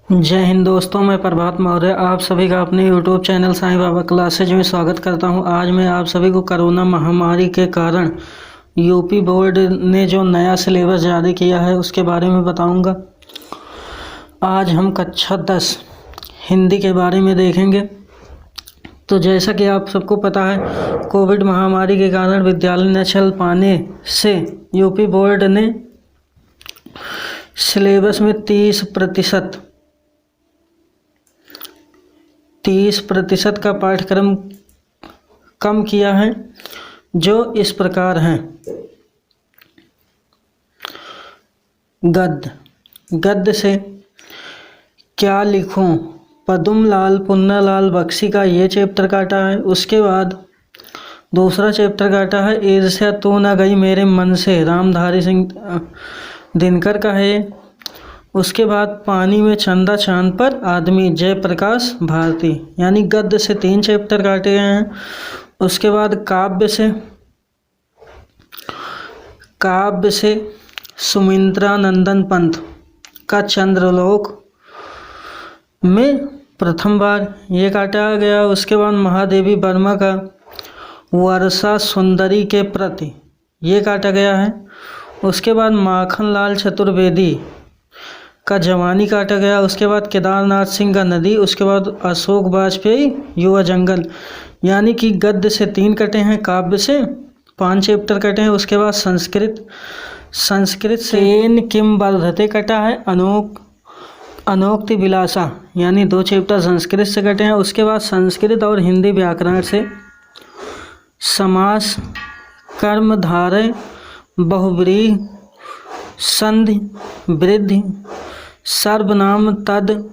जय हिंद दोस्तों, मैं प्रभात मौर्य आप सभी का अपने YouTube channel Sai Baba classes में स्वागत करता हूं। आज मैं आप सभी को कोरोना महामारी के कारण यूपी बोर्ड ने जो नया सिलेबस जारी किया है उसके बारे में बताऊंगा। आज हम कक्षा 10 हिंदी के बारे में देखेंगे। तो जैसा कि आप सबको पता है, कोविड महामारी के कारण विद्यालय न चल पाने से यूपी बोर्ड ने सिलेबस में 30% का पाठ्यक्रम कम किया है, जो इस प्रकार हैं। गद्य से क्या लिखूं, पदुम लाल पुन्नालाल बख्शी का ये चैप्टर काटा है। उसके बाद दूसरा चैप्टर काटा है ईर्ष्या तू न गई मेरे मन से, रामधारी सिंह दिनकर का है। उसके बाद पानी में चंदा चांद पर आदमी, जयप्रकाश भारती। यानी गद्य से 3 चैप्टर काटे गए हैं। उसके बाद काव्य से सुमित्रा नंदन पंत का चंद्रलोक में प्रथम बार ये काटा गया। उसके बाद महादेवी वर्मा का वर्षा सुंदरी के प्रति ये काटा गया है। उसके बाद माखनलाल चतुर्वेदी का जवानी काटा गया। उसके बाद केदारनाथ सिंह का नदी। उसके बाद अशोक वाजपेयी युवा जंगल। यानी कि गद्य से 3 कटे हैं, काव्य से 5 चैप्टर कटे हैं। उसके बाद संस्कृत से केन किम वर्धते कटा है। अनोक्ति विलासा यानी 2 चैप्टर संस्कृत से कटे हैं। उसके बाद संस्कृत और हिंदी व्याकरण से समास, कर्मधारय, बहुव्रीहि, संधि, वृद्धि, सर्वनाम, तद,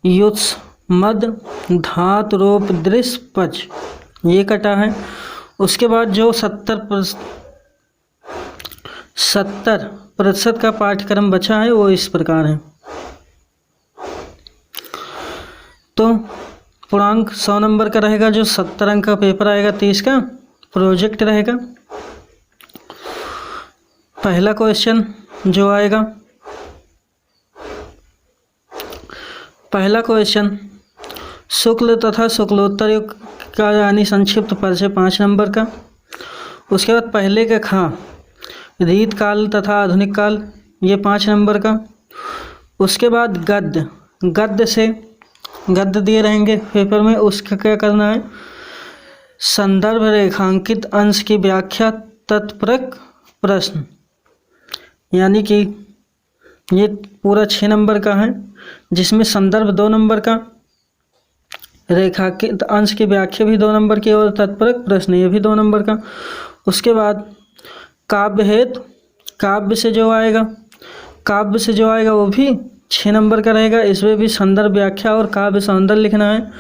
युत्स, मद, धातु, रूप, दृश्य, पच ये कटा है। उसके बाद जो 70% का पाठ्यक्रम बचा है वो इस प्रकार है। तो पूर्णांक 100 नंबर का रहेगा, जो 70 अंक का पेपर आएगा, 30 का प्रोजेक्ट रहेगा। पहला क्वेश्चन जो आएगा, पहला क्वेश्चन शुक्ल तथा शुक्लोत्तर युग का यानी संक्षिप्त परिचय 5 नंबर का। उसके बाद पहले के खा रीत काल तथा आधुनिक काल ये 5 नंबर का। उसके बाद गद्य से गद्य दिए रहेंगे पेपर में, उसका क्या करना है, संदर्भ रेखांकित अंश की व्याख्या तत्परक प्रश्न। यानी कि ये पूरा 6 नंबर का है, जिसमें संदर्भ 2 नंबर का, रेखांकित अंश की व्याख्या भी 2 नंबर की और तत्परक प्रश्न ये भी 2 नंबर का। उसके बाद काव्य हेतु काव्य से जो आएगा वो भी 6 नंबर का रहेगा। इसमें भी संदर्भ, व्याख्या और काव्य सौंदर्य लिखना है।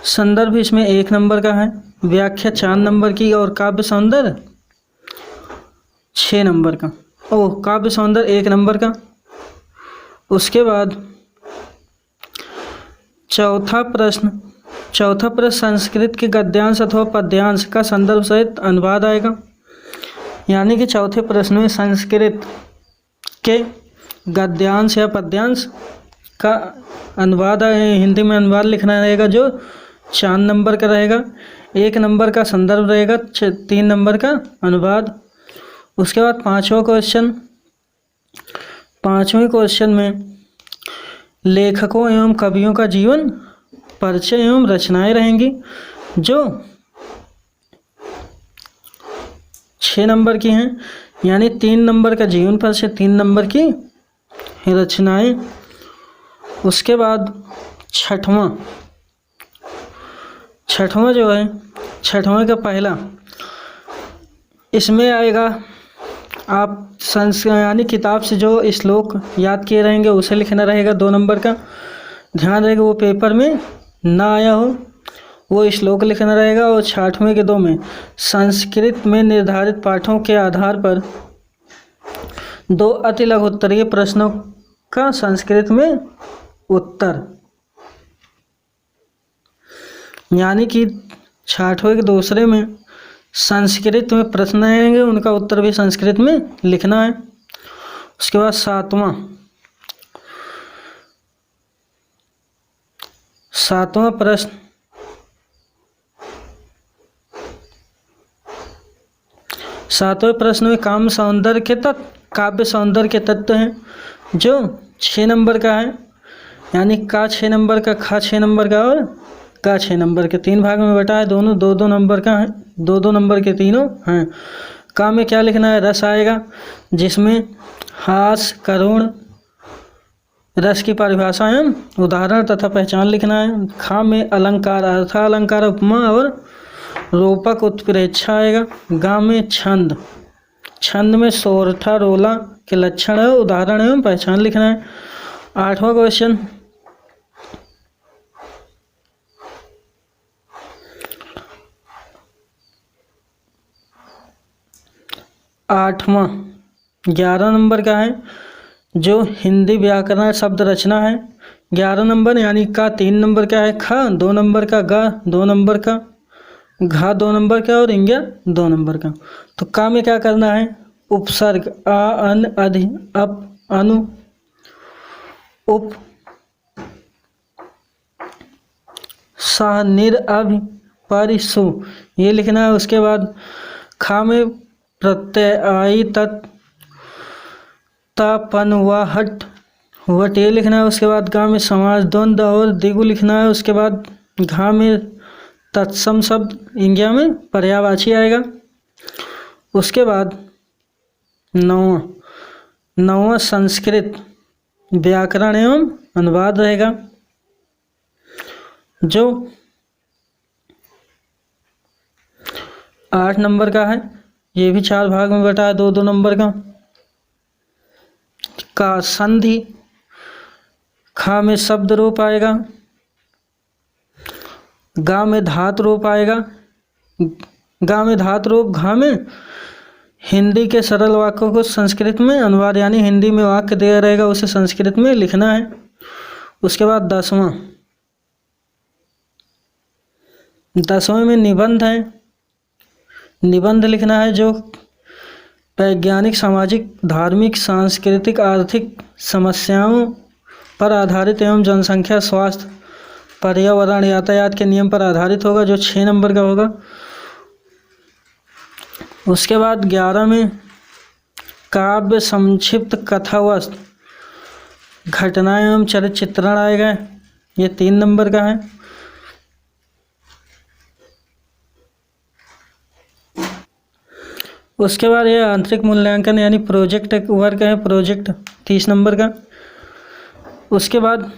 संदर्भ इसमें 1 नंबर का है, व्याख्या 4 नंबर की और काव्य सौंदर्य 6 नंबर का। काव्य सौंदर्य 1 नंबर का। उसके बाद चौथा प्रश्न संस्कृत के गद्यांश अथवा पद्यांश का संदर्भ सहित अनुवाद आएगा। यानी कि चौथे प्रश्न में संस्कृत के गद्यांश या पद्यांश का अनुवाद हिंदी में अनुवाद लिखना रहेगा, जो 4 नंबर का रहेगा। 1 नंबर का संदर्भ रहेगा, 3 नंबर का अनुवाद। उसके बाद पांचवें क्वेश्चन में लेखकों एवं कवियों का जीवन परिचय एवं रचनाएं रहेंगी, जो 6 नंबर की हैं। यानी 3 नंबर का जीवन परिचय, 3 नंबर की रचनाएं। उसके बाद छठवां जो है, छठवां का पहला, इसमें आएगा आप यानी किताब से जो श्लोक याद किए रहेंगे उसे लिखना रहेगा, 2 नंबर का। ध्यान रहेगा वो पेपर में ना आया हो, वो श्लोक लिखना रहेगा। और 6वें के 2 में संस्कृत में निर्धारित पाठों के आधार पर 2 अति लघु उत्तरीय प्रश्नों का संस्कृत में उत्तर। यानी कि 6वें के दूसरे में संस्कृत में प्रश्न आएंगे, उनका उत्तर भी संस्कृत में लिखना है। उसके बाद 7वां सातवां प्रश्न, सातवें प्रश्न में काव्य सौंदर्य के तत्व हैं, जो 6 नंबर का है, यानी का 6 नंबर का, खा 6 नंबर का और का 6 नंबर के। 3 भाग में बटा है, दोनों 2-2 नंबर का है, 2-2 नंबर के तीनों हैं। का में क्या लिखना है? रस आएगा, जिसमें हास, करुण, रस की परिभाषा एवं उदाहरण तथा पहचान लिखना है। खा में अलंकार, अर्थ अलंकार, उपमा और रूपक उत्प्रेक्षा आएगा। गा में छंद, छंद में सोरठा, रोला के लक्षण है, उदाहरण एवं पहचान लिखना है। 8वां क्वेश्चन, 8वां 11 नंबर का है, जो हिंदी व्याकरण शब्द रचना है। 11 नंबर, यानी का 3 नंबर का है, खा 2 नंबर का, गा 2 नंबर का, घा 2 नंबर का और इंग्या 2 नंबर का। तो का में क्या करना है? उपसर्ग आ, अन, अधि, अप, अनु, उप, सा, निर, अभि, परि, सु, ये लिखना है। उसके बाद खा में प्रत्यय आई, तत्, ता, पन, वा, हट, वट, ये लिखना है। उसके बाद गा में समास द्वंद्व और दिगु लिखना है। उसके बाद घा में तत्सम शब्द, इंग्या में पर्यायवाची आएगा। उसके बाद 9वां संस्कृत व्याकरण एवं अनुवाद रहेगा, जो 8 नंबर का है। ये भी 4 भाग में बटा है, 2-2 नंबर का संधि, खा में शब्द रूप आएगा, गा में धातु रूप आएगा, गा में धातु रूप, घा में हिंदी के सरल वाक्यों को संस्कृत में अनुवाद, यानी हिंदी में वाक्य दिया रहेगा, उसे संस्कृत में लिखना है। उसके बाद 10वें में निबंध है, निबंध लिखना है, जो वैज्ञानिक, सामाजिक, धार्मिक, सांस्कृतिक, आर्थिक समस्याओं पर आधारित एवं जनसंख्या, स्वास्थ्य, पर्यावरण, यातायात के नियम पर आधारित होगा, जो 6 नंबर का होगा। उसके बाद 11 में काव्य संक्षिप्त कथावस्तु, घटनाएं एवं चरित्र चित्रण आएगा, ये 3 नंबर का है। उसके बाद ये आंतरिक मूल्यांकन यानी प्रोजेक्ट वर्क है, प्रोजेक्ट 30 नंबर का। उसके बाद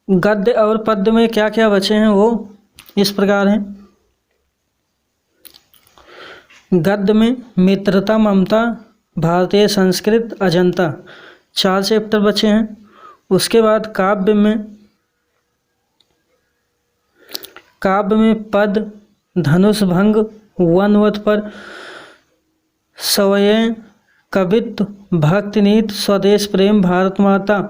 गद्य और पद्य में क्या क्या बचे हैं वो इस प्रकार हैं। गद्य में मित्रता, ममता, भारतीय संस्कृत, अजंता, 4 चैप्टर बचे हैं। उसके बाद काव्य में पद, धनुष भंग, वनवत पर, सवयें, कवित्व, भक्तिनीत, स्वदेश प्रेम, भारत माता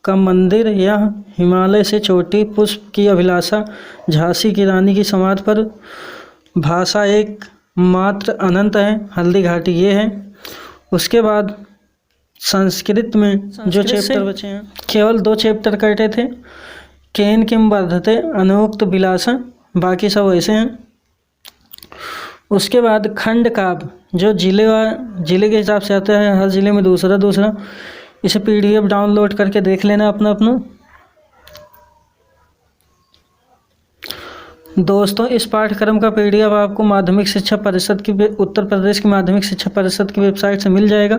का मंदिर, यह हिमालय से चोटी, पुष्प की अभिलाषा, झांसी की रानी की समाधि पर, भाषा एक मात्र अनंत है, हल्दी घाटी, ये है। उसके बाद संस्कृत में जो चैप्टर बचे हैं, केवल 2 चैप्टर कटे थे, केन किम वर्धते, अनुक्त विलासा, बाकी सब वैसे हैं। उसके बाद खंड काव्य, जो जिले के हिसाब से आता है, हर जिले में दूसरा, इसे PDF डाउनलोड करके देख लेना अपना। दोस्तों, इस पाठ्यक्रम का PDF आपको माध्यमिक शिक्षा परिषद की, उत्तर प्रदेश की माध्यमिक शिक्षा परिषद की वेबसाइट से मिल जाएगा,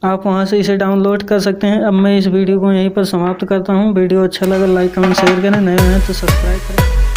आप वहां से इसे डाउनलोड कर सकते हैं। अब मैं इस वीडियो को यहीं पर समाप्त करता हूं। वीडियो अच्छा लगा लाइक कमेंट शेयर करें, नए हैं तो सब्सक्राइब करें।